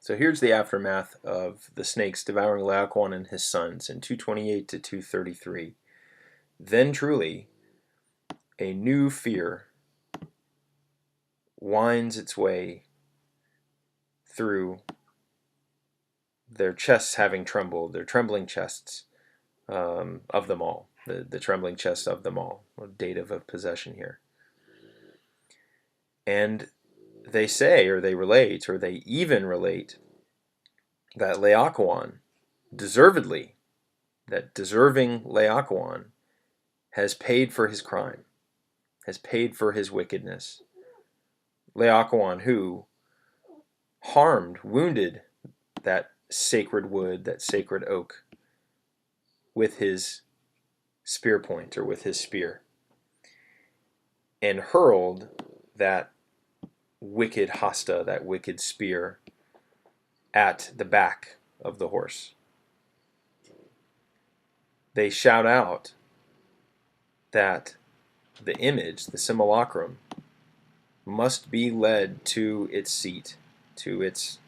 So here's the aftermath of the snakes devouring Laocoon and his sons in 228 to 233. Then truly a new fear winds its way through their chests having trembled, their trembling chests of them all, the trembling chests of them all, dative of possession here. And they say, or they relate, or they even relate, that Laocoon, deservedly, that deserving Laocoon has paid for his crime, has paid for his wickedness. Laocoon, who harmed, wounded that sacred wood, that sacred oak, with his spear point, or with his spear, and hurled that wicked hasta, that wicked spear, at the back of the horse. They shout out that the image, the simulacrum, must be led to its seat, to its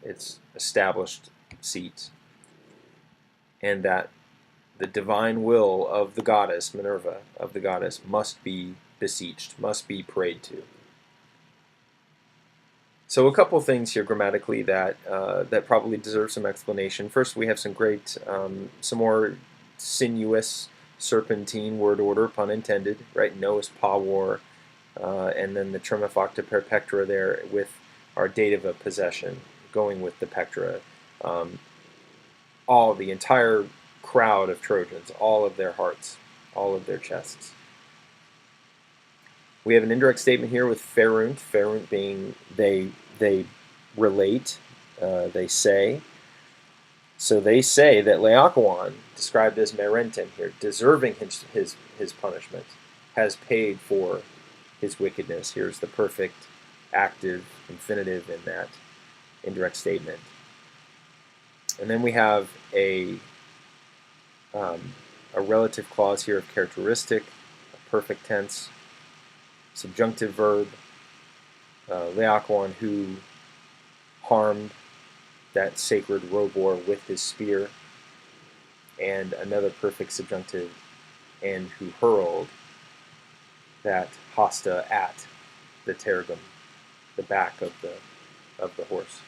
established seat, and that the divine will of the goddess, Minerva, of the goddess, must be beseeched, must be prayed to. So a couple things here grammatically that that probably deserve some explanation. First, we have some great, some more sinuous serpentine word order, pun intended, right? Nos pavor, and then the tremifacta per pectora there with our dative of possession, going with the pectora. All the entire crowd of Trojans, all of their hearts, all of their chests. We have an indirect statement here with ferunt, ferunt being they relate, they say. So they say that Laocoon, described as merentem here, deserving his punishment, has paid for his wickedness. Here's the perfect active infinitive in that indirect statement. And then we have a relative clause here of characteristic, a perfect tense, subjunctive verb, Laocoon, who harmed that sacred robor with his spear, and another perfect subjunctive, and who hurled that hasta at the tergum, the back of the horse.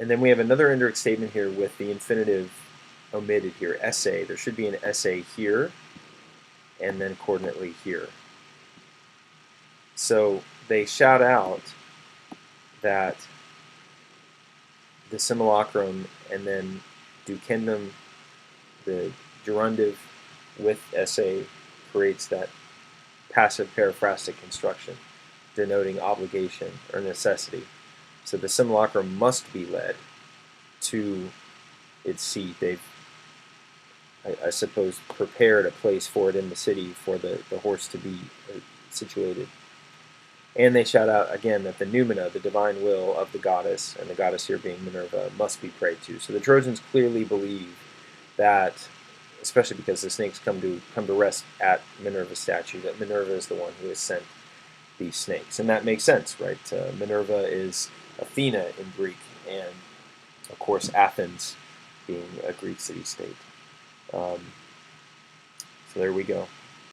And then we have another indirect statement here with the infinitive omitted here, esse. There should be an esse here, and then coordinately here. So they shout out that the simulacrum and then ducendum, the gerundive with esse, creates that passive periphrastic construction denoting obligation or necessity. So the simulacrum must be led to its seat. They've, I suppose, prepared a place for it in the city for the horse to be situated. And they shout out again that the noumena, the divine will of the goddess, and the goddess here being Minerva, must be prayed to. So the Trojans clearly believe that, especially because the snakes come to rest at Minerva's statue, that Minerva is the one who has sent these snakes. And that makes sense, right? Minerva is Athena in Greek, and of course Athens being a Greek city-state. So there we go.